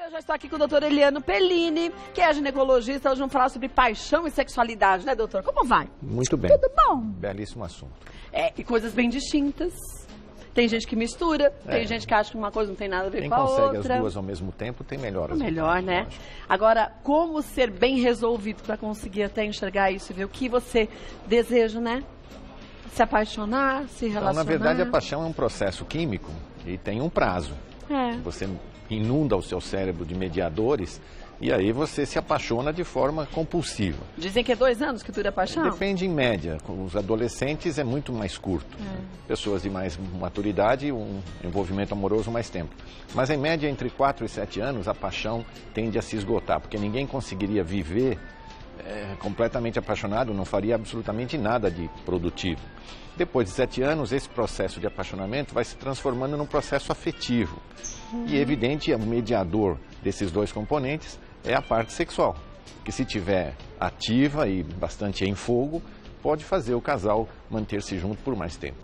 eu já estou aqui com o doutor Eliano Pellini, que é ginecologista. Hoje vamos falar sobre paixão e sexualidade, né, doutor? Como vai? Muito bem. Tudo bom? Belíssimo assunto. E coisas bem distintas. Tem gente que mistura, tem gente que acha que uma coisa não tem nada a ver com a outra. Quem consegue as duas ao mesmo tempo tem melhor resultado. Melhor, né? Lógico. Agora, como ser bem resolvido para conseguir até enxergar isso e ver o que você deseja, né? Se apaixonar, se relacionar. Então, na verdade, a paixão é um processo químico e tem um prazo. Você inunda o seu cérebro de mediadores e aí você se apaixona de forma compulsiva. Dizem que é 2 anos que dura a paixão? Depende em média. Com os adolescentes é muito mais curto. Pessoas de mais maturidade, um envolvimento amoroso mais tempo. Mas em média, entre 4 e 7 anos, a paixão tende a se esgotar, porque ninguém conseguiria viver completamente apaixonado, não faria absolutamente nada de produtivo. Depois de 7 anos, esse processo de apaixonamento vai se transformando num processo afetivo. E é evidente, o mediador desses dois componentes é a parte sexual, que se tiver ativa e bastante em fogo, pode fazer o casal manter-se junto por mais tempo.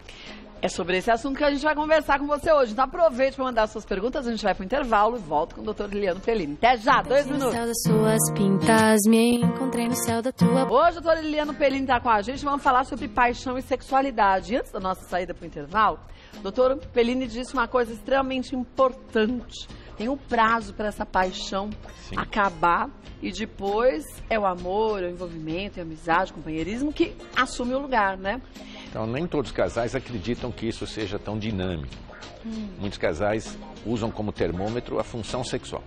É sobre esse assunto que a gente vai conversar com você hoje. Então aproveite para mandar suas perguntas, a gente vai para o intervalo e volta com o doutor Eliano Pellini. Até já, 2 minutos. No céu das suas pintas, me encontrei no céu da tua... Hoje o doutor Eliano Pellini está com a gente, vamos falar sobre paixão e sexualidade. E antes da nossa saída para o intervalo, o doutor Pellini disse uma coisa extremamente importante. Tem um prazo para essa paixão acabar e depois é o amor, o envolvimento, a amizade, o companheirismo que assume o lugar, né? Então, nem todos os casais acreditam que isso seja tão dinâmico. Muitos casais usam como termômetro a função sexual.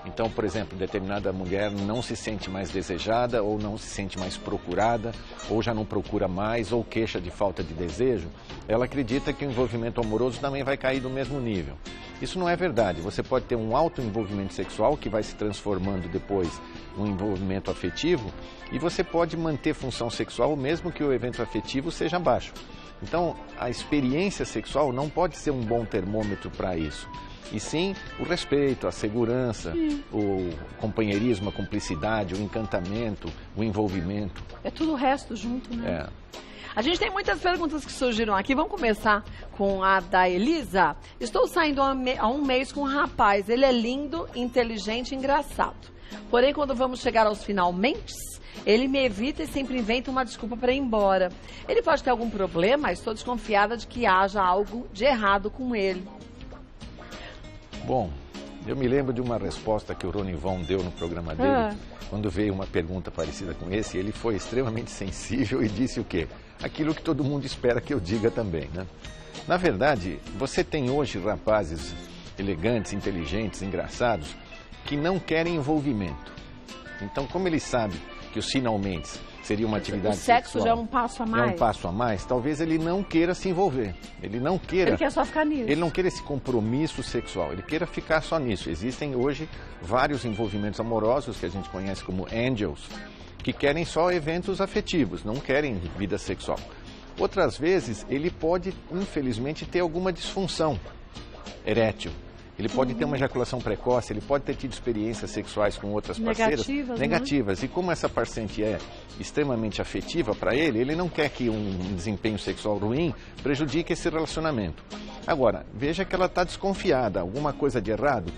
Então, por exemplo, determinada mulher não se sente mais desejada ou não se sente mais procurada ou já não procura mais ou queixa de falta de desejo, ela acredita que o envolvimento amoroso também vai cair do mesmo nível. Isso não é verdade. Você pode ter um alto envolvimento sexual que vai se transformando depois num envolvimento afetivo e você pode manter função sexual mesmo que o evento afetivo seja baixo. Então, a experiência sexual não pode ser um bom termômetro para isso. E sim o respeito, a segurança, o companheirismo, a cumplicidade, o encantamento, o envolvimento. É tudo o resto junto, né? A gente tem muitas perguntas que surgiram aqui. Vamos começar com a da Elisa. Estou saindo há 1 mês com um rapaz. Ele é lindo, inteligente e engraçado. Porém, quando vamos chegar aos finalmente, ele me evita e sempre inventa uma desculpa para ir embora. Ele pode ter algum problema? Estou desconfiada de que haja algo de errado com ele. Bom, eu me lembro de uma resposta que o Ronivon deu no programa dele, quando veio uma pergunta parecida com esse, ele foi extremamente sensível e disse o quê? Aquilo que todo mundo espera que eu diga também, né? Na verdade, você tem hoje rapazes elegantes, inteligentes, engraçados, que não querem envolvimento. Então, como ele sabe que os finalmente seria uma atividade sexual... O sexo já é um passo a mais. É um passo a mais. Talvez ele não queira se envolver. Ele não queira... Ele quer só ficar nisso. Ele não queira esse compromisso sexual. Ele queira ficar só nisso. Existem hoje vários envolvimentos amorosos que a gente conhece como angels, que querem só eventos afetivos, não querem vida sexual. Outras vezes, ele pode, infelizmente, ter alguma disfunção erétil. Ele pode ter uma ejaculação precoce, ele pode ter tido experiências sexuais com outras parceiras negativas. E como essa paciente é extremamente afetiva para ele, ele não quer que um desempenho sexual ruim prejudique esse relacionamento. Agora, veja que ela está desconfiada, alguma coisa de errado.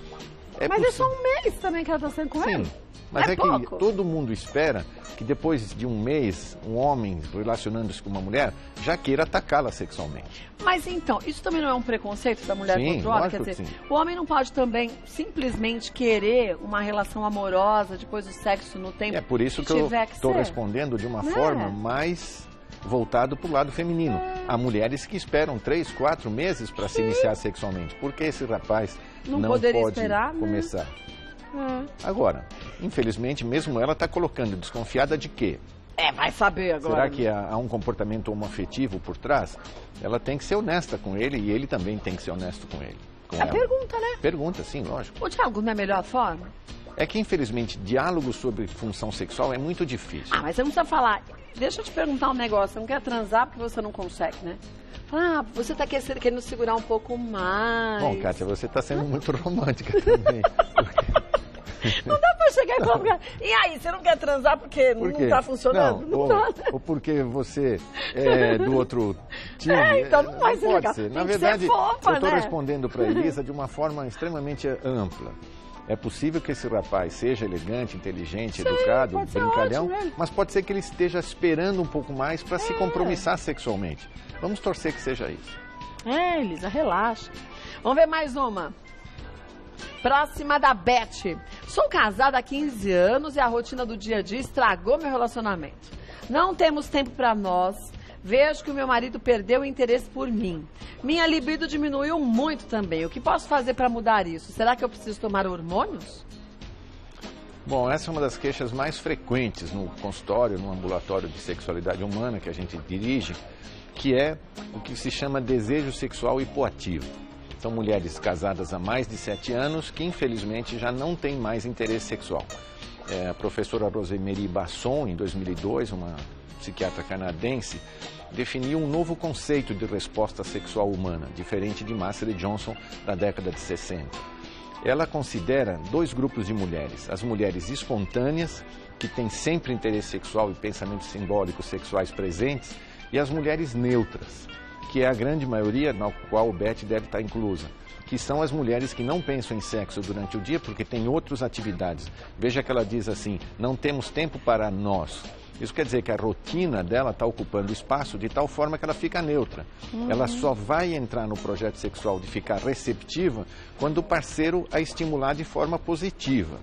Mas é só 1 mês também que ela está sendo com ele? Sim, mas é que todo mundo espera que depois de 1 mês, um homem relacionando-se com uma mulher já queira atacá-la sexualmente. Mas então, isso também não é um preconceito da mulher contra o homem? Quer dizer, o homem não pode também simplesmente querer uma relação amorosa depois do sexo no tempo? É por isso que eu estou respondendo de uma forma mais voltado para o lado feminino. Há mulheres que esperam 3, 4 meses para se iniciar sexualmente. Por que esse rapaz não pode começar? Agora, infelizmente, mesmo ela está colocando desconfiada de quê? Vai saber agora. Será que há um comportamento homoafetivo por trás? Ela tem que ser honesta com ele e ele também tem que ser honesto com ele. Pergunta, né? Pergunta, sim, lógico. O diálogo não é a melhor forma? É que, infelizmente, diálogo sobre função sexual é muito difícil. Mas você não precisa falar. Deixa eu te perguntar um negócio. Você não quer transar porque você não consegue, né? Você está querendo segurar um pouco mais. Bom, Kátia, você está sendo muito romântica também. Não dá pra chegar e falar, e aí, você não quer transar porque não tá funcionando? Não, ou porque você é do outro time. Então não vai ser legal. Ser. Na verdade, eu estou respondendo para a Elisa de uma forma extremamente ampla. É possível que esse rapaz seja elegante, inteligente, educado, brincalhão, mas pode ser que ele esteja esperando um pouco mais para se compromissar sexualmente. Vamos torcer que seja isso. Elisa, relaxa. Vamos ver mais uma. Próxima da Beth. Sou casada há 15 anos e a rotina do dia a dia estragou meu relacionamento. Não temos tempo para nós. Vejo que o meu marido perdeu o interesse por mim. Minha libido diminuiu muito também. O que posso fazer para mudar isso? Será que eu preciso tomar hormônios? Bom, essa é uma das queixas mais frequentes no consultório, no ambulatório de sexualidade humana que a gente dirige, que é o que se chama desejo sexual hipoativo. São mulheres casadas há mais de 7 anos que, infelizmente, já não têm mais interesse sexual. A professora Rosemary Basson, em 2002, uma psiquiatra canadense, definiu um novo conceito de resposta sexual humana, diferente de Master e Johnson da década de 60. Ela considera 2 grupos de mulheres: as mulheres espontâneas, que têm sempre interesse sexual e pensamentos simbólicos sexuais presentes, e as mulheres neutras, que é a grande maioria, na qual o Beth deve estar inclusa, que são as mulheres que não pensam em sexo durante o dia porque têm outras atividades. Veja que ela diz assim: não temos tempo para nós. Isso quer dizer que a rotina dela está ocupando espaço de tal forma que ela fica neutra. Ela só vai entrar no projeto sexual de ficar receptiva quando o parceiro a estimular de forma positiva.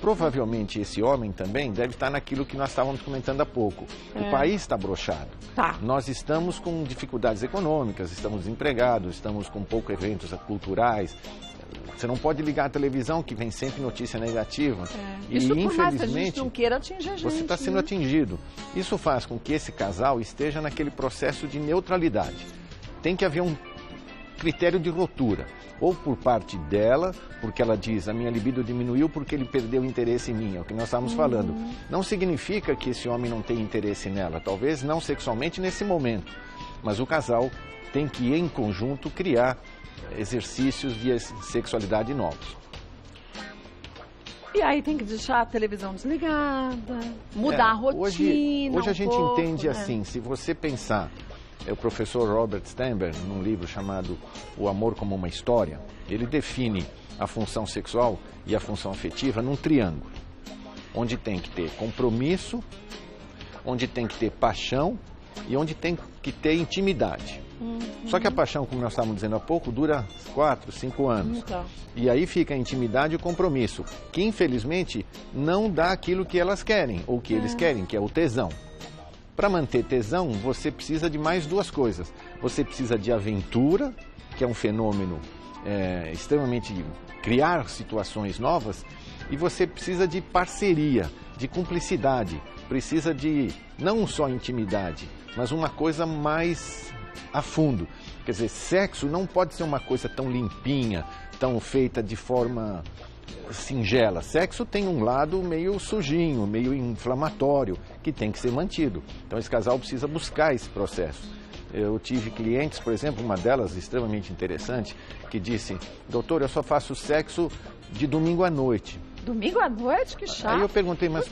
Provavelmente esse homem também deve estar naquilo que nós estávamos comentando há pouco. O país está broxado. Nós estamos com dificuldades econômicas, estamos desempregados, estamos com poucos eventos culturais. Você não pode ligar a televisão, que vem sempre notícia negativa. E, isso, por infelizmente, mais que a gente não queira atingir a gente, você está sendo atingido. Isso faz com que esse casal esteja naquele processo de neutralidade. Tem que haver um critério de ruptura. Ou por parte dela, porque ela diz: a minha libido diminuiu porque ele perdeu interesse em mim. É o que nós estávamos falando. Não significa que esse homem não tenha interesse nela. Talvez não sexualmente nesse momento. Mas o casal tem que, em conjunto, criar exercícios de sexualidade novos. E aí tem que deixar a televisão desligada, mudar a rotina. Hoje a gente entende assim: se você pensar, o professor Robert Sternberg, num livro chamado O Amor como uma História, ele define a função sexual e a função afetiva num triângulo, onde tem que ter compromisso, onde tem que ter paixão e onde tem que ter intimidade. Só que a paixão, como nós estávamos dizendo há pouco, dura 4, 5 anos. Então. E aí fica a intimidade e o compromisso, que infelizmente não dá aquilo que elas querem, ou que eles querem, que é o tesão. Para manter tesão, você precisa de mais 2 coisas. Você precisa de aventura, que é um fenômeno extremamente de criar situações novas, e você precisa de parceria, de cumplicidade. Precisa de não só intimidade, mas uma coisa mais a fundo. Quer dizer, sexo não pode ser uma coisa tão limpinha, tão feita de forma singela. Sexo tem um lado meio sujinho, meio inflamatório, que tem que ser mantido. Então esse casal precisa buscar esse processo. Eu tive clientes, por exemplo, uma delas extremamente interessante, que disse: doutor, eu só faço sexo de domingo à noite. Domingo à noite? Que chato. Aí eu perguntei: mas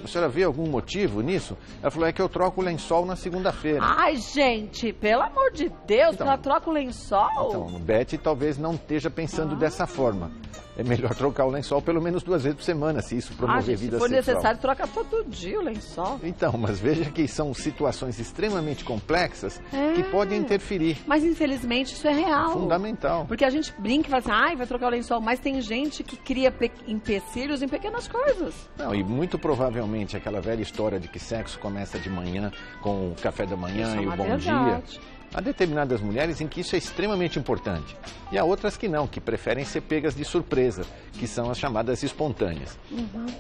a senhora vê algum motivo nisso? Ela falou: é que eu troco o lençol na segunda-feira. Ai, gente, pelo amor de Deus, então, ela troca o lençol? Então, o Beth talvez não esteja pensando dessa forma. É melhor trocar o lençol pelo menos 2 vezes por semana, se isso promover vida sexual. Se for necessário, troca todo dia o lençol. Então, mas veja que são situações extremamente complexas que podem interferir. Mas, infelizmente, isso é real. Fundamental. Porque a gente brinca e fala assim: ai, vai trocar o lençol. Mas tem gente que cria empecilhos em pequenas coisas. Não, e muito provavelmente aquela velha história de que sexo começa de manhã com o café da manhã e o bom dia. Há determinadas mulheres em que isso é extremamente importante. E há outras que não, que preferem ser pegas de surpresa, que são as chamadas espontâneas.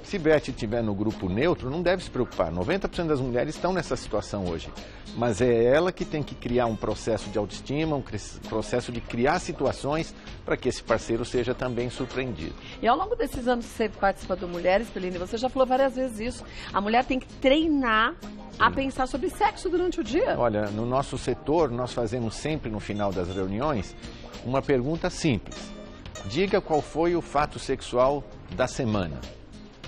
Se Beth estiver no grupo neutro, não deve se preocupar. 90% das mulheres estão nessa situação hoje. Mas é ela que tem que criar um processo de autoestima, um processo de criar situações para que esse parceiro seja também surpreendido. E ao longo desses anos que você participa do Mulheres, Peline, você já falou várias vezes isso. A mulher tem que treinar a pensar sobre sexo durante o dia. Olha, no nosso setor, nós fazemos sempre no final das reuniões uma pergunta simples. Diga qual foi o fato sexual da semana.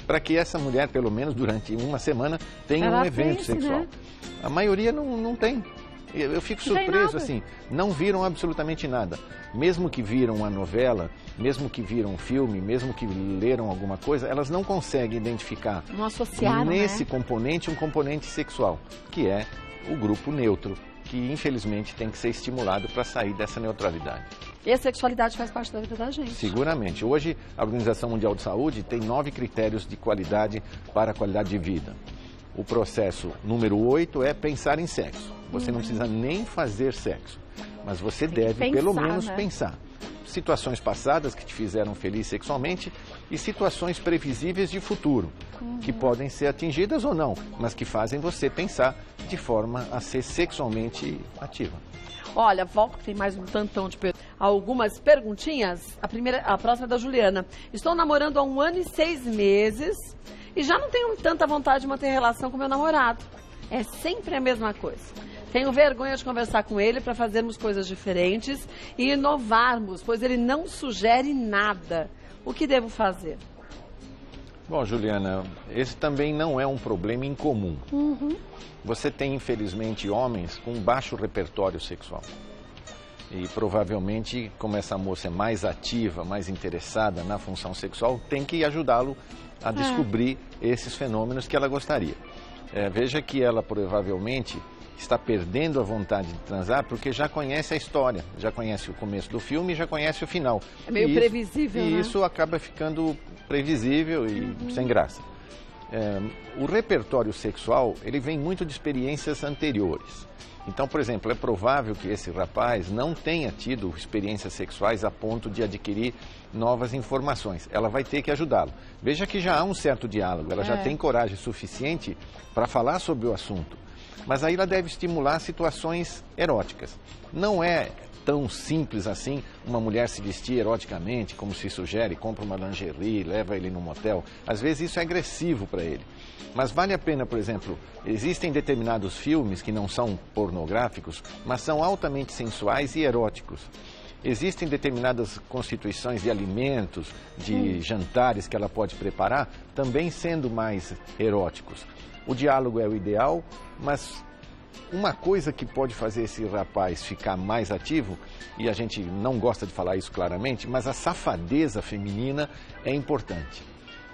Para que essa mulher, pelo menos durante uma semana, tenha um evento sexual. Né? A maioria não tem. Eu fico surpreso, assim, não viram absolutamente nada. Mesmo que viram a novela, mesmo que viram um filme, mesmo que leram alguma coisa, elas não conseguem identificar não associaram, nesse componente um componente sexual, que é o grupo neutro, que infelizmente tem que ser estimulado para sair dessa neutralidade. E a sexualidade faz parte da vida da gente. Seguramente. Hoje, a Organização Mundial de Saúde tem 9 critérios de qualidade para a qualidade de vida. O processo número 8 é pensar em sexo. Você não precisa nem fazer sexo, mas você deve pensar, pelo menos né? pensar. Situações passadas que te fizeram feliz sexualmente e situações previsíveis de futuro, que podem ser atingidas ou não, mas que fazem você pensar de forma a ser sexualmente ativa. Olha, volta que tem mais um tantão de algumas perguntinhas. A próxima é da Juliana. Estou namorando há 1 ano e 6 meses e já não tenho tanta vontade de manter relação com meu namorado. É sempre a mesma coisa. Tenho vergonha de conversar com ele para fazermos coisas diferentes e inovarmos, pois ele não sugere nada. O que devo fazer? Bom, Juliana, esse também não é um problema incomum. Você tem, infelizmente, homens com baixo repertório sexual. E provavelmente, como essa moça é mais ativa, mais interessada na função sexual, tem que ajudá-lo a descobrir esses fenômenos que ela gostaria. Veja que ela provavelmente está perdendo a vontade de transar porque já conhece a história, já conhece o começo do filme e já conhece o final. É meio previsível, né? E isso acaba ficando previsível e sem graça. O repertório sexual, ele vem muito de experiências anteriores. Então, por exemplo, é provável que esse rapaz não tenha tido experiências sexuais a ponto de adquirir novas informações. Ela vai ter que ajudá-lo. Veja que já há um certo diálogo, ela já tem coragem suficiente para falar sobre o assunto. Mas aí ela deve estimular situações eróticas. Não é tão simples assim uma mulher se vestir eroticamente, como se sugere, compra uma lingerie, leva ele num motel. Às vezes isso é agressivo para ele. Mas vale a pena, por exemplo, existem determinados filmes que não são pornográficos, mas são altamente sensuais e eróticos. Existem determinadas constituições de alimentos, de jantares que ela pode preparar, também sendo mais eróticos. O diálogo é o ideal, mas uma coisa que pode fazer esse rapaz ficar mais ativo, e a gente não gosta de falar isso claramente, mas a safadeza feminina é importante.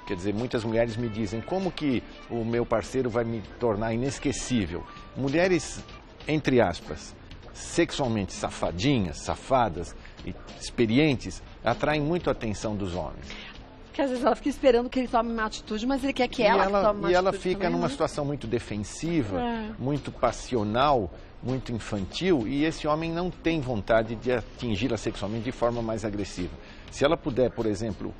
Quer dizer, muitas mulheres me dizem, como que o meu parceiro vai me tornar inesquecível? Mulheres, entre aspas, sexualmente safadinhas, safadas e experientes, atraem muito a atenção dos homens. Porque às vezes ela fica esperando que ele tome uma atitude, mas ele quer que ela tome uma atitude. E ela fica também, numa né? situação muito defensiva, muito passional, muito infantil, e esse homem não tem vontade de atingi-la sexualmente de forma mais agressiva. Se ela puder, por exemplo,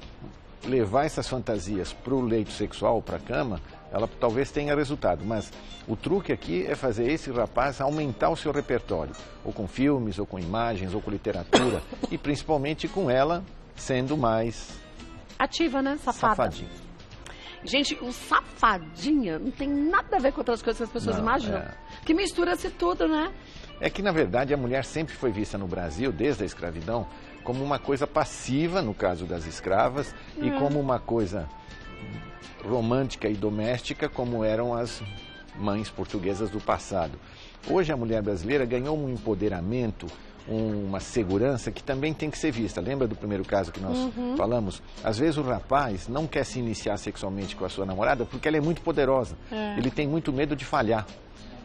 levar essas fantasias para o leito sexual, para a cama, ela talvez tenha resultado. Mas o truque aqui é fazer esse rapaz aumentar o seu repertório, ou com filmes, ou com imagens, ou com literatura, e principalmente com ela sendo mais ativa, né? Safada. safadinha. Gente, o safadinha não tem nada a ver com outras coisas que as pessoas imaginam. Que mistura-se tudo, né? É que, na verdade, a mulher sempre foi vista no Brasil, desde a escravidão, como uma coisa passiva, no caso das escravas, e como uma coisa romântica e doméstica, como eram as mães portuguesas do passado. Hoje, a mulher brasileira ganhou um empoderamento, uma segurança que também tem que ser vista. Lembra do primeiro caso que nós falamos? Às vezes o rapaz não quer se iniciar sexualmente com a sua namorada porque ela é muito poderosa. Ele tem muito medo de falhar.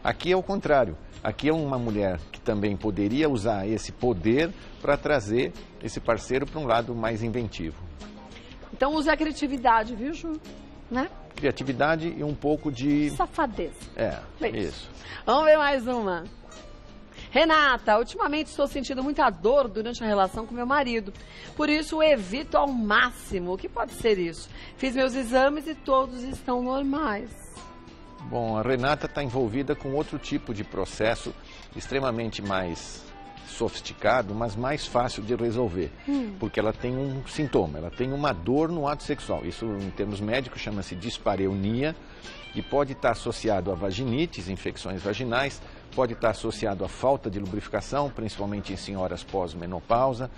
Aqui é o contrário. Aqui é uma mulher que também poderia usar esse poder para trazer esse parceiro para um lado mais inventivo. Então use a criatividade, viu, Ju? Né? Criatividade e um pouco de safadeza. Isso. Vamos ver mais uma. Renata, ultimamente estou sentindo muita dor durante a relação com meu marido. Por isso, evito ao máximo. O que pode ser isso? Fiz meus exames e todos estão normais. Bom, a Renata está envolvida com outro tipo de processo extremamente mais sofisticado, mas mais fácil de resolver. Porque ela tem um sintoma, ela tem uma dor no ato sexual. Isso, em termos médicos, chama-se dispareunia e pode estar associado a vaginites, infecções vaginais, pode estar associado à falta de lubrificação, principalmente em senhoras pós-menopausa,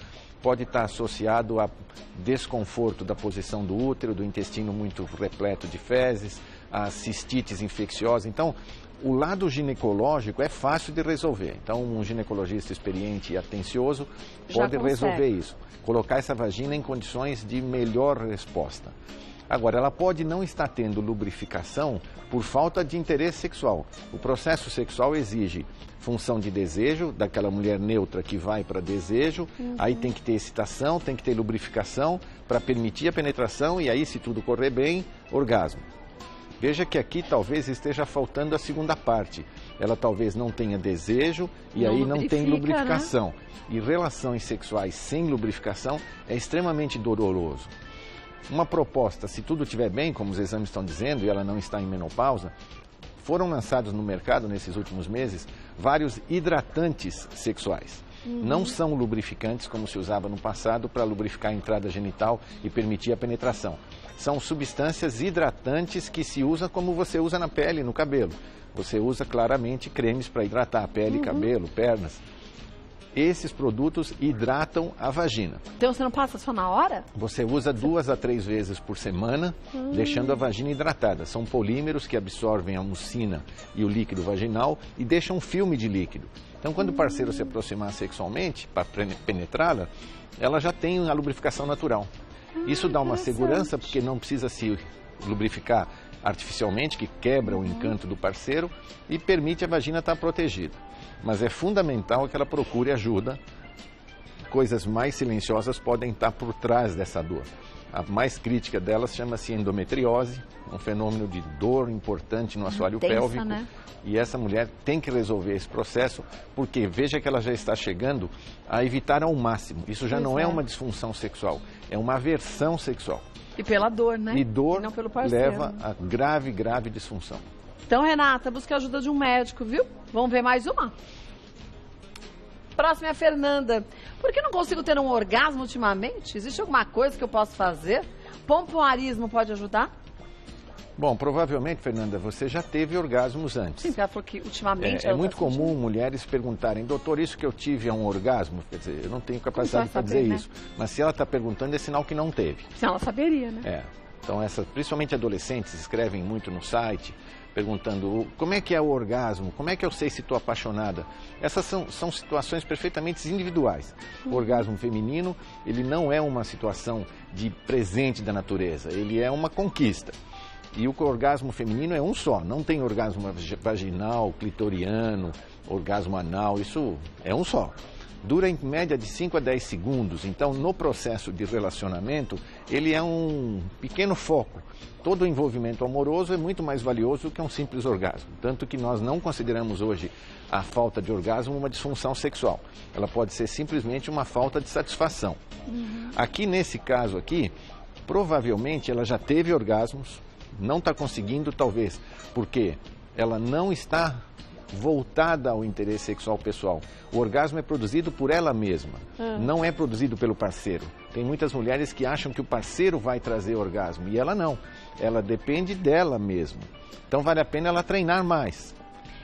pode estar associado a desconforto da posição do útero, do intestino muito repleto de fezes, as cistites infecciosas. Então, o lado ginecológico é fácil de resolver. Então, um ginecologista experiente e atencioso pode resolver isso. Colocar essa vagina em condições de melhor resposta. Agora, ela pode não estar tendo lubrificação por falta de interesse sexual. O processo sexual exige função de desejo, daquela mulher neutra que vai para desejo, aí tem que ter excitação, tem que ter lubrificação para permitir a penetração e aí, se tudo correr bem, orgasmo. Veja que aqui talvez esteja faltando a segunda parte. Ela talvez não tenha desejo e aí não tem lubrificação. Né? E relações sexuais sem lubrificação é extremamente doloroso. Uma proposta, se tudo estiver bem, como os exames estão dizendo, e ela não está em menopausa, foram lançados no mercado nesses últimos meses vários hidratantes sexuais. Não são lubrificantes como se usava no passado para lubrificar a entrada genital e permitir a penetração. São substâncias hidratantes que se usam como você usa na pele e no cabelo. Você usa claramente cremes para hidratar a pele, cabelo, pernas. Esses produtos hidratam a vagina. Então você não passa só na hora? Você usa 2 a 3 vezes por semana, deixando a vagina hidratada. São polímeros que absorvem a mucina e o líquido vaginal e deixam um filme de líquido. Então, quando o parceiro se aproximar sexualmente, para penetrá-la, ela já tem a lubrificação natural. Isso dá uma segurança, porque não precisa se lubrificar artificialmente, que quebra o encanto do parceiro e permite a vagina estar protegida. Mas é fundamental que ela procure ajuda. Coisas mais silenciosas podem estar por trás dessa dor. A mais crítica delas chama-se endometriose, um fenômeno de dor importante no assoalho pélvico. Né? E essa mulher tem que resolver esse processo, porque veja que ela já está chegando a evitar ao máximo. Isso já não é uma disfunção sexual, é uma aversão sexual. E pela dor, né? E dor não pelo parceiro. Leva a grave disfunção. Então, Renata, busque a ajuda de um médico, viu? Vamos ver mais uma? Próxima é a Fernanda. Por que não consigo ter um orgasmo ultimamente? Existe alguma coisa que eu posso fazer? Pompoarismo pode ajudar? Bom, provavelmente, Fernanda, você já teve orgasmos antes. Sim, ela falou que ultimamente... É muito comum mulheres perguntarem, doutor, isso que eu tive é um orgasmo? Quer dizer, eu não tenho capacidade para dizer isso. Mas se ela está perguntando, é sinal que não teve. Se ela saberia, né? Então, principalmente adolescentes escrevem muito no site, perguntando como é que é o orgasmo, como é que eu sei se estou apaixonada. Essas são situações perfeitamente individuais. O orgasmo feminino, ele não é uma situação de presente da natureza, ele é uma conquista. E o orgasmo feminino é um só, não tem orgasmo vaginal, clitoriano, orgasmo anal, isso é um só. Dura em média de 5 a 10 segundos, então no processo de relacionamento ele é um pequeno foco. Todo o envolvimento amoroso é muito mais valioso do que um simples orgasmo, tanto que nós não consideramos hoje a falta de orgasmo uma disfunção sexual. Ela pode ser simplesmente uma falta de satisfação. Aqui nesse caso aqui, provavelmente ela já teve orgasmos, não está conseguindo talvez, porque ela não está voltada ao interesse sexual pessoal. O orgasmo é produzido por ela mesma, não é produzido pelo parceiro. Tem muitas mulheres que acham que o parceiro vai trazer orgasmo, e ela não. Ela depende dela mesma. Então vale a pena ela treinar mais.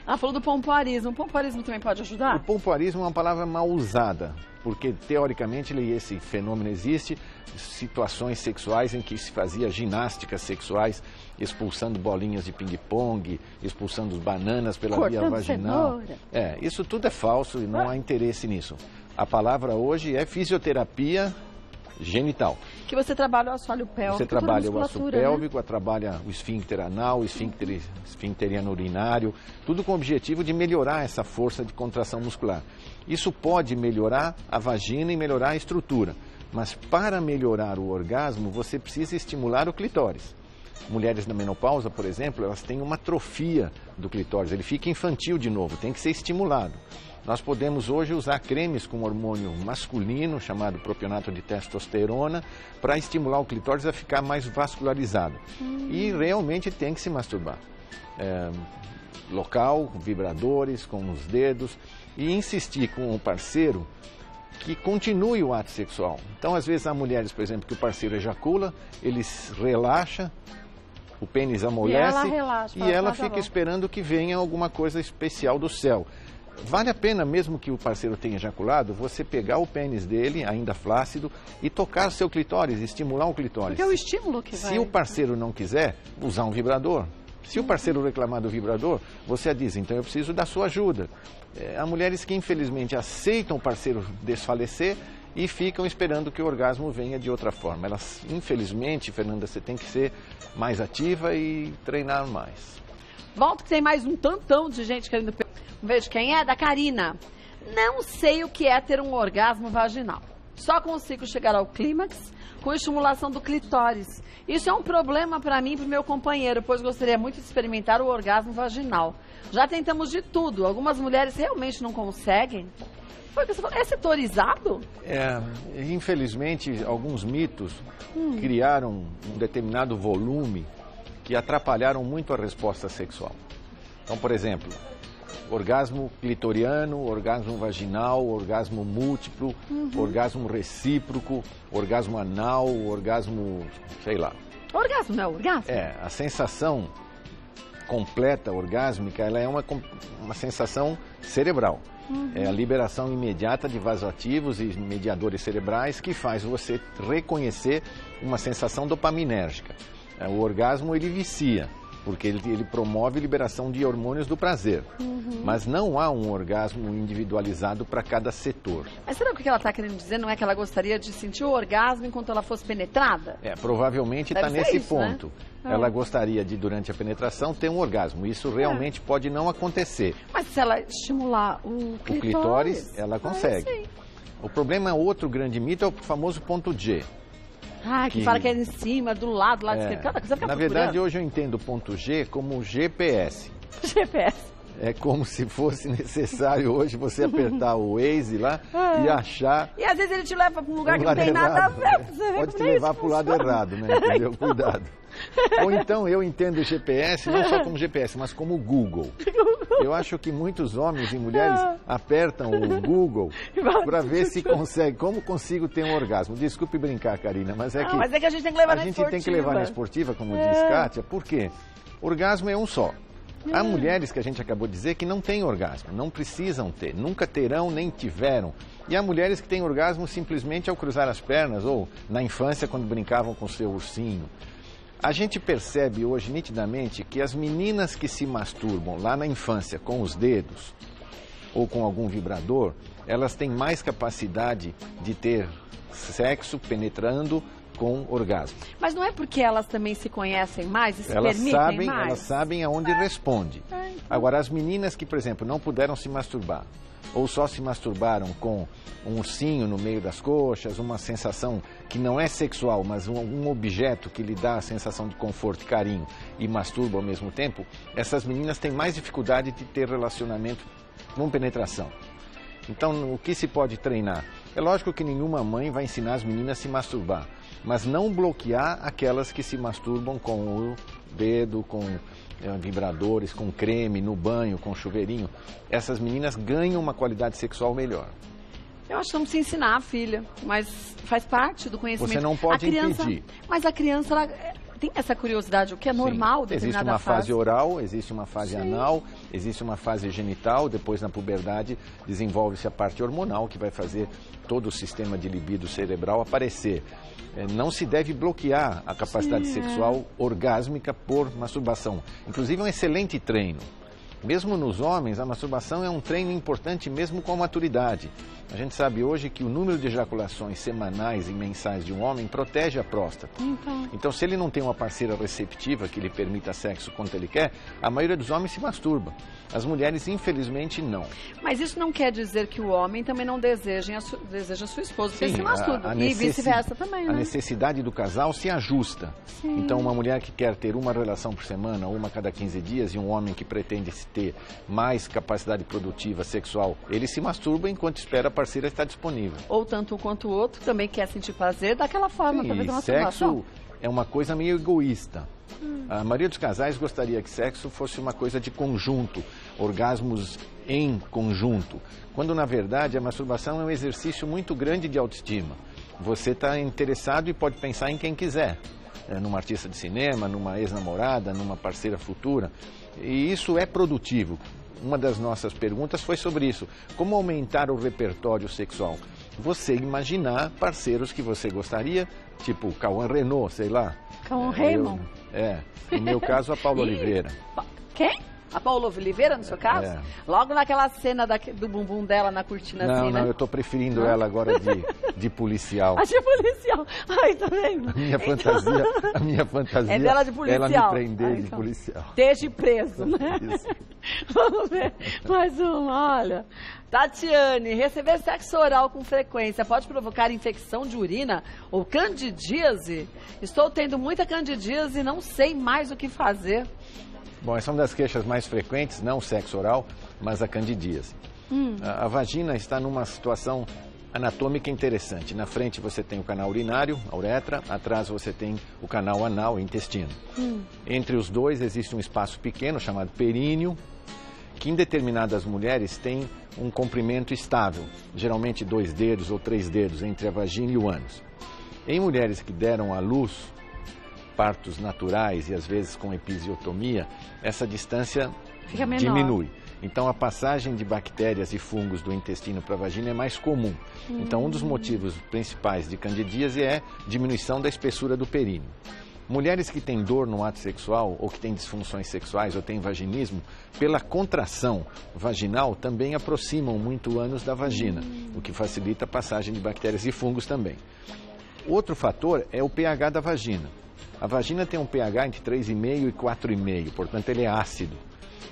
Ela falou do pompoarismo. O pompoarismo também pode ajudar? O pompoarismo é uma palavra mal usada, porque teoricamente esse fenômeno existe, situações sexuais em que se fazia ginásticas sexuais, expulsando bolinhas de ping-pong, expulsando bananas pela via vaginal. Isso tudo é falso e não há interesse nisso. A palavra hoje é fisioterapia genital. Que você trabalha o assoalho pélvico. Você trabalha o assoalho pélvico, né? Trabalha o esfíncter anal, o esfíncteriano urinário, tudo com o objetivo de melhorar essa força de contração muscular. Isso pode melhorar a vagina e melhorar a estrutura, mas para melhorar o orgasmo, você precisa estimular o clitóris. Mulheres na menopausa, por exemplo, elas têm uma atrofia do clitóris, ele fica infantil de novo, tem que ser estimulado. Nós podemos hoje usar cremes com hormônio masculino, chamado propionato de testosterona, para estimular o clitóris a ficar mais vascularizado. E realmente tem que se masturbar. Local, vibradores, com os dedos, e insistir com o parceiro que continue o ato sexual. Então, às vezes, há mulheres, por exemplo, que o parceiro ejacula, ele relaxa, o pênis amolece e ela fica esperando que venha alguma coisa especial do céu. Vale a pena, mesmo que o parceiro tenha ejaculado, você pegar o pênis dele, ainda flácido, e tocar o seu clitóris, estimular o clitóris. Porque é o estímulo que vai... Se o parceiro não quiser, usar um vibrador. Se o parceiro reclamar do vibrador, você diz, então eu preciso da sua ajuda. Há mulheres que infelizmente aceitam o parceiro desfalecer e ficam esperando que o orgasmo venha de outra forma. Elas, infelizmente, Fernanda, você tem que ser mais ativa e treinar mais. Volto que tem mais um tantão de gente querendo... Vejo quem é, da Karina. Não sei o que é ter um orgasmo vaginal. Só consigo chegar ao clímax com estimulação do clitóris. Isso é um problema para mim e para o meu companheiro, pois gostaria muito de experimentar o orgasmo vaginal. Já tentamos de tudo. Algumas mulheres realmente não conseguem. Foi o que você falou. É setorizado? Infelizmente, alguns mitos criaram um determinado volume que atrapalharam muito a resposta sexual. Então, por exemplo, orgasmo clitoriano, orgasmo vaginal, orgasmo múltiplo, orgasmo recíproco, orgasmo anal, orgasmo, sei lá. Orgasmo não é orgasmo? A sensação completa orgásmica, ela é uma sensação cerebral. É a liberação imediata de vasoativos e mediadores cerebrais que faz você reconhecer uma sensação dopaminérgica. O orgasmo, ele vicia, porque ele promove a liberação de hormônios do prazer. Mas não há um orgasmo individualizado para cada setor. Mas será que o que ela está querendo dizer não é que ela gostaria de sentir o orgasmo enquanto ela fosse penetrada? Provavelmente está nesse ponto. Né? Ela gostaria de, durante a penetração, ter um orgasmo. Isso realmente pode não acontecer. Mas se ela estimular o clitóris, ela consegue. O problema, outro grande mito, é o famoso ponto G. Que fala que é em cima, do lado esquerdo. Cada coisa fica Na verdade, hoje eu entendo o ponto G como GPS. GPS. É como se fosse necessário hoje você apertar o Waze lá e achar... E às vezes ele te leva para um lugar que não tem nada a ver. Pode te levar para o lado errado, né? Entendeu? Cuidado. Ou então eu entendo o GPS não só como GPS, mas como Google. Eu acho que muitos homens e mulheres apertam o Google para ver se consegue. Como consigo ter um orgasmo? Desculpe brincar, Karina, mas é que... Mas é que a gente tem que levar na esportiva. A gente tem que levar na esportiva, como diz Kátia, por quê? Orgasmo é um só. Há mulheres que a gente acabou de dizer que não têm orgasmo, não precisam ter, nunca terão nem tiveram. E há mulheres que têm orgasmo simplesmente ao cruzar as pernas ou na infância quando brincavam com seu ursinho. A gente percebe hoje nitidamente que as meninas que se masturbam lá na infância com os dedos ou com algum vibrador, elas têm mais capacidade de ter sexo penetrando com orgasmo. Mas não é porque elas também se conhecem mais e se permitem mais? Elas sabem aonde responde. Agora, as meninas que, por exemplo, não puderam se masturbar ou só se masturbaram com um ursinho no meio das coxas, uma sensação que não é sexual, mas um objeto que lhe dá a sensação de conforto e carinho e masturba ao mesmo tempo, essas meninas têm mais dificuldade de ter relacionamento com penetração. Então, o que se pode treinar? É lógico que nenhuma mãe vai ensinar as meninas a se masturbar, mas não bloquear aquelas que se masturbam com o dedo, com vibradores, com creme, no banho, com chuveirinho. Essas meninas ganham uma qualidade sexual melhor. Eu acho que vamos ensinar a filha, mas faz parte do conhecimento. Você não pode impedir. Mas a criança, ela tem essa curiosidade, o que é normal. Existe uma fase oral, existe uma fase anal, existe uma fase genital, depois na puberdade desenvolve-se a parte hormonal que vai fazer todo o sistema de libido cerebral aparecer. Não se deve bloquear a capacidade sexual orgásmica por masturbação. Inclusive é um excelente treino. Mesmo nos homens, a masturbação é um treino importante mesmo com a maturidade. A gente sabe hoje que o número de ejaculações semanais e mensais de um homem protege a próstata. Então, se ele não tem uma parceira receptiva que lhe permita sexo quanto ele quer, a maioria dos homens se masturba. As mulheres, infelizmente, não. Mas isso não quer dizer que o homem também não deseja a sua esposa que se masturba. E vice-versa também, né? A necessidade do casal se ajusta. Então, uma mulher que quer ter uma relação por semana, uma a cada 15 dias, e um homem que pretende ter mais capacidade produtiva sexual, ele se masturba enquanto espera a parceira estar disponível. Ou tanto quanto o outro também quer sentir prazer daquela forma, através da masturbação. Sexo é uma coisa meio egoísta. A maioria dos casais gostaria que sexo fosse uma coisa de conjunto, orgasmos em conjunto, quando na verdade a masturbação é um exercício muito grande de autoestima. Você está interessado e pode pensar em quem quiser, numa artista de cinema, numa ex-namorada, numa parceira futura, e isso é produtivo. Uma das nossas perguntas foi sobre isso, como aumentar o repertório sexual. Você imaginar parceiros que você gostaria, tipo Cauã Renault, sei lá. Com o Raymond? No meu caso, a Paula Oliveira. Quem? A Paula Oliveira, no seu caso? Logo naquela cena do bumbum dela na cortina assim, né? Não, eu tô preferindo ela agora de policial. A de policial. Ai, tá vendo? A minha fantasia é dela de policial. Ela me prender de policial. Esteja preso, né? Isso. Vamos ver mais uma, olha. Tatiane, receber sexo oral com frequência pode provocar infecção de urina ou candidíase? Estou tendo muita candidíase e não sei mais o que fazer. Bom, essa é uma das queixas mais frequentes, não o sexo oral, mas a candidíase. A vagina está numa situação anatômica interessante. Na frente você tem o canal urinário, a uretra, atrás você tem o canal anal, o intestino. Entre os dois existe um espaço pequeno chamado períneo, que em determinadas mulheres tem um comprimento estável, geralmente 2 dedos ou 3 dedos entre a vagina e o ânus. Em mulheres que deram à luz partos naturais e às vezes com episiotomia, essa distância diminui. Então a passagem de bactérias e fungos do intestino para a vagina é mais comum. Então um dos motivos principais de candidíase é diminuição da espessura do períneo. Mulheres que têm dor no ato sexual ou que têm disfunções sexuais ou têm vaginismo, pela contração vaginal também aproximam muito o ânus da vagina, o que facilita a passagem de bactérias e fungos também. Outro fator é o pH da vagina. A vagina tem um pH entre 3,5 e 4,5, portanto ele é ácido.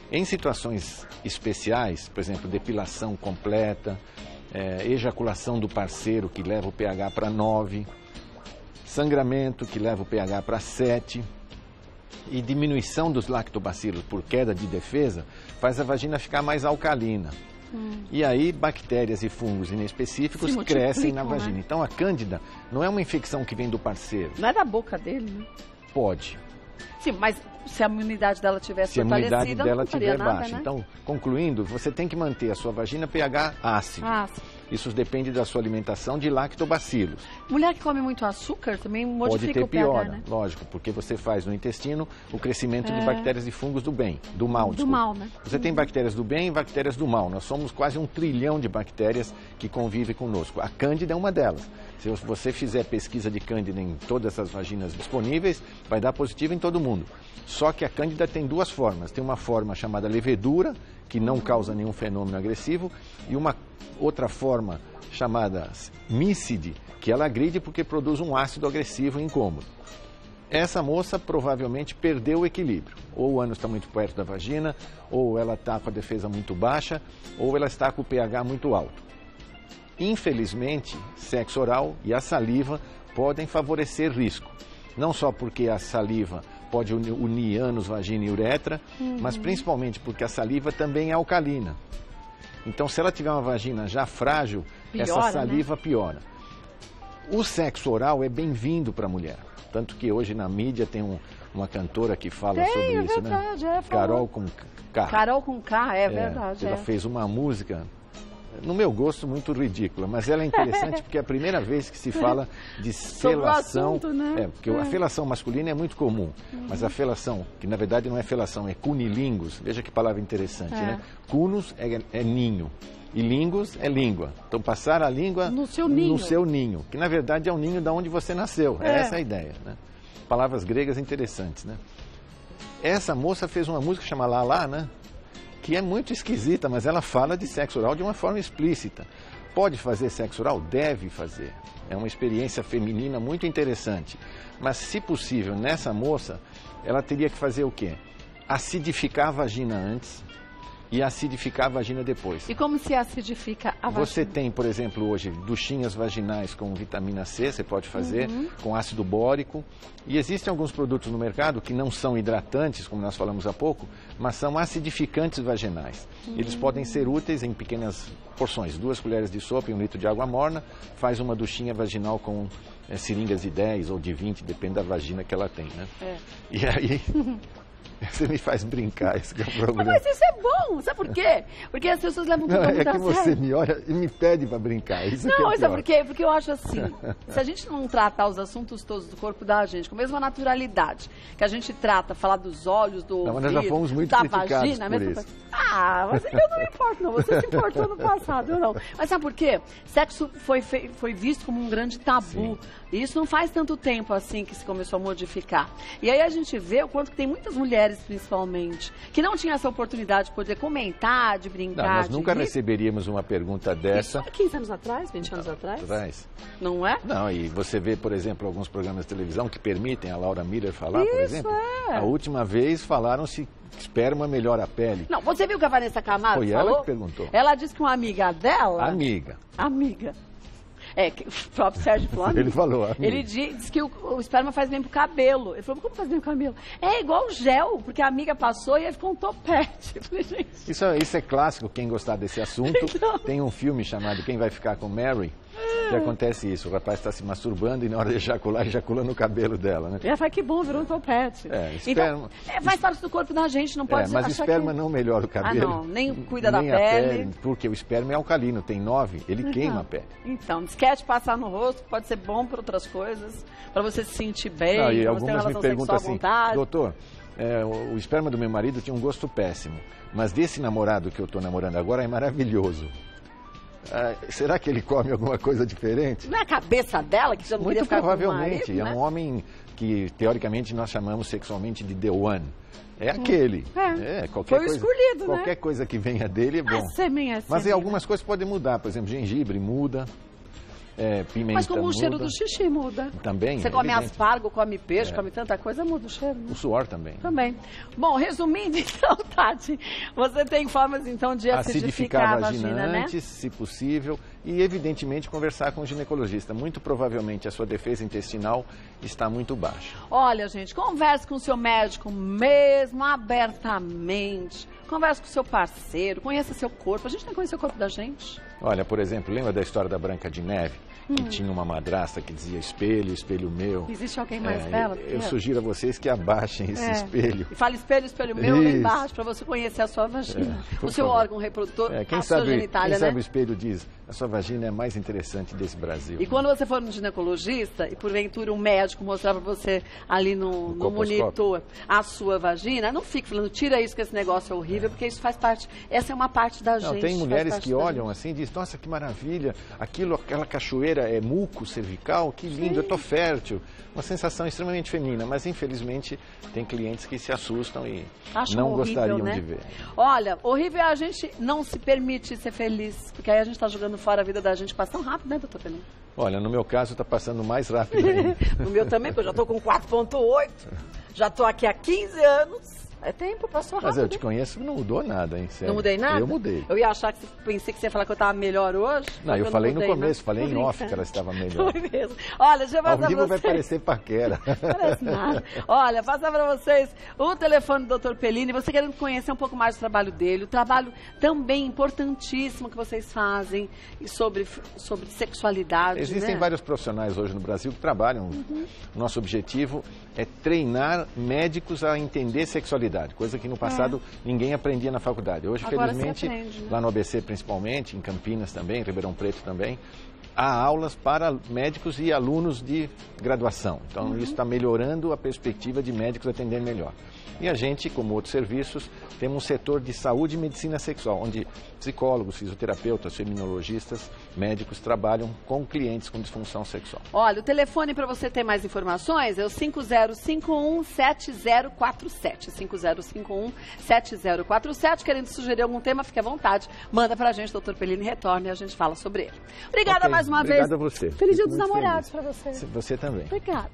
Em situações especiais, por exemplo, depilação completa, ejaculação do parceiro que leva o pH para 9, sangramento que leva o pH para 7 e diminuição dos lactobacilos por queda de defesa faz a vagina ficar mais alcalina. E aí bactérias e fungos inespecíficos crescem na vagina. Né? Então a cândida não é uma infecção que vem do parceiro. Não é da boca dele, né? Pode. Sim, mas se a imunidade dela estiver fortalecida, se a imunidade dela estiver nada, baixa. Né? Então, concluindo, você tem que manter a sua vagina pH ácido. Isso depende da sua alimentação de lactobacilos. Mulher que come muito açúcar também modifica o pH, piora, né? Lógico, porque você faz no intestino o crescimento de bactérias e fungos do bem, do mal. Do mal, né? Você tem bactérias do bem e bactérias do mal. Nós somos quase 1 trilhão de bactérias que convivem conosco. A cândida é uma delas. Se você fizer pesquisa de cândida em todas essas vaginas disponíveis, vai dar positivo em todo mundo. Só que a cândida tem 2 formas. Tem uma forma chamada levedura, que não causa nenhum fenômeno agressivo, e uma outra forma chamada mícide, que ela agride porque produz um ácido agressivo e incômodo. Essa moça provavelmente perdeu o equilíbrio. Ou o ânus está muito perto da vagina, ou ela está com a defesa muito baixa, ou ela está com o pH muito alto. Infelizmente, sexo oral e a saliva podem favorecer risco. Não só porque a saliva pode unir ânus, vagina e uretra, mas principalmente porque a saliva também é alcalina. Então, se ela tiver uma vagina já frágil, essa saliva piora. O sexo oral é bem-vindo para a mulher. Tanto que hoje na mídia tem uma cantora que fala sobre isso, verdade, né? Carol com K. Carol com K, é verdade. Ela fez uma música, no meu gosto, muito ridícula, mas ela é interessante porque é a primeira vez que se fala de felação. Assunto, né? Porque a felação masculina é muito comum, mas a felação, que na verdade não é felação, é cunilingus, veja que palavra interessante, né? Cunus é ninho e lingus é língua. Então passar a língua no seu ninho, que na verdade é o ninho de onde você nasceu. Essa é a ideia, né? Palavras gregas interessantes, né? Essa moça fez uma música chamada Lá Lá, né? Que é muito esquisita, mas ela fala de sexo oral de uma forma explícita. Pode fazer sexo oral? Deve fazer. É uma experiência feminina muito interessante. Mas, se possível, nessa moça, ela teria que fazer o quê? Acidificar a vagina antes e acidificar a vagina depois. E como se acidifica a vagina? Você tem, por exemplo, hoje, duchinhas vaginais com vitamina C, você pode fazer, com ácido bórico. E existem alguns produtos no mercado que não são hidratantes, como nós falamos há pouco, mas são acidificantes vaginais. Eles podem ser úteis em pequenas porções, 2 colheres de sopa e 1 litro de água morna, faz uma duchinha vaginal com seringas de 10 ou de 20, depende da vagina que ela tem, né? E aí... Você me faz brincar, esse que é o problema. Não, mas isso é bom, sabe por quê? Porque as pessoas levam tudo muito a sério. É que você me olha e me pede para brincar, isso não, sabe por quê? Porque eu acho assim, se a gente não tratar os assuntos todos do corpo da gente com a mesma naturalidade, que a gente trata, falar dos olhos, do ouvido, nós já fomos muito da criticados vagina, por isso. Mas eu não me importo não, você se importou no passado, eu não. Mas sabe por quê? Sexo foi visto como um grande tabu E isso não faz tanto tempo assim que se começou a modificar. E aí a gente vê o quanto que tem muitas mulheres, principalmente, que não tinham essa oportunidade de poder comentar, de brincar. Não, nós nunca rir. receberíamos uma pergunta dessa. Isso há 15 anos atrás, 20 anos atrás? Não é? Não, e você vê, por exemplo, alguns programas de televisão que permitem a Laura Miller falar, por exemplo. A última vez falaram se esperma melhora a pele. Não, você viu que a Vanessa Camargo Foi falou? ela que perguntou. Ela disse que uma amiga dela... Amiga. Que o próprio Sérgio falou. Ele falou, amiga. Ele disse que o esperma faz bem pro cabelo. Ele falou, como faz bem pro cabelo? É igual gel, porque a amiga passou e aí ficou um topete. Eu falei, gente... Isso é clássico, quem gostar desse assunto. Então... Tem um filme chamado Quem Vai Ficar com Mary, que acontece isso. O rapaz está se masturbando e na hora de ejacular, ejacula no cabelo dela, né? E ela fala, que bom, virou um topete. Esperma... Então, faz parte do corpo da gente, não pode mas o esperma não melhora o cabelo. não, nem cuida da nem pele. Porque o esperma é alcalino, tem 9, ele queima a pele. Então, esquece de passar no rosto, pode ser bom para outras coisas, para você se sentir bem, e para você ter uma algumas me relação perguntam sexual à assim, vontade. doutor, o esperma do meu marido tinha um gosto péssimo, mas desse namorado que eu estou namorando agora é maravilhoso. Será que ele come alguma coisa diferente? Não é a cabeça dela que já não queria ficar com o marido, provavelmente. né? É um homem que, teoricamente, nós chamamos sexualmente de The One. É aquele. Foi o escolhido, né? Qualquer coisa que venha dele é bom. Mas algumas coisas podem mudar. Por exemplo, gengibre muda. Pimenta Mas como muda. o cheiro do xixi muda. Também. Você come aspargo, come peixe, come tanta coisa, muda o cheiro. Né? O suor também. Também. Bom, resumindo então, Tati, você tem formas então de acidificar a vagina, antes, né? se possível, e evidentemente conversar com o ginecologista. Muito provavelmente a sua defesa intestinal está muito baixa. Olha, gente, converse com o seu médico mesmo, abertamente. Converse com o seu parceiro, conheça seu corpo. A gente tem que conhecer o corpo da gente. Olha, por exemplo, lembra da história da Branca de Neve? Que tinha uma madrasta que dizia espelho, espelho meu. Existe alguém mais bela? Eu sugiro a vocês que abaixem esse espelho. E fale espelho, espelho meu lá embaixo, para você conhecer a sua vagina. O seu órgão reprodutor, quem a sabe, sua genitália, quem né? sabe o espelho diz, a sua vagina é a mais interessante desse Brasil. E quando você for no ginecologista e porventura um médico mostrar para você ali no monitor a sua vagina, não fique falando, tira isso que esse negócio é horrível, porque isso faz parte, essa é uma parte da gente. Tem mulheres que olham assim e dizem, nossa, que maravilha, aquela cachoeira é muco cervical, que lindo, eu tô fértil. Uma sensação extremamente feminina, mas infelizmente tem clientes que se assustam e não gostariam de ver. Olha, horrível é a gente não se permite ser feliz, porque aí a gente está jogando fora a vida da gente, passa tão rápido, né, doutor Pelini? Olha, no meu caso está passando mais rápido ainda. No meu também, porque eu já estou com 4,8, já estou aqui há 15 anos. É tempo, passou rápido. Mas eu te conheço, não mudou nada, hein? Sério. Não mudei nada? Eu mudei. Eu ia achar pensei que você ia falar que eu estava melhor hoje. Não, eu falei no começo, né? falei em off que ela estava melhor. Foi mesmo. Olha, deixa eu passar Ao vivo pra vai vocês. parecer paquera. Parece nada. Olha, passar para vocês o telefone do Dr. Pelini, você querendo conhecer um pouco mais do trabalho dele, o trabalho também importantíssimo que vocês fazem sobre sexualidade. Existem vários profissionais hoje no Brasil que trabalham. Nosso objetivo é treinar médicos a entender sexualidade, coisa que no passado ninguém aprendia na faculdade. Hoje, agora felizmente, aprende, né? lá no ABC principalmente, em Campinas também, em Ribeirão Preto também, há aulas para médicos e alunos de graduação. Então, isso está melhorando a perspectiva de médicos atenderem melhor. E a gente, como outros serviços, temos um setor de saúde e medicina sexual, onde psicólogos, fisioterapeutas, feminologistas, médicos trabalham com clientes com disfunção sexual. Olha, o telefone para você ter mais informações é o 5051-7047. 5051-7047. Querendo sugerir algum tema, fique à vontade. Manda pra gente, doutor Pelini, retorne e a gente fala sobre ele. Obrigada mais uma vez. Obrigado a você. Feliz Dia dos Namorados para você. Você também. Obrigada.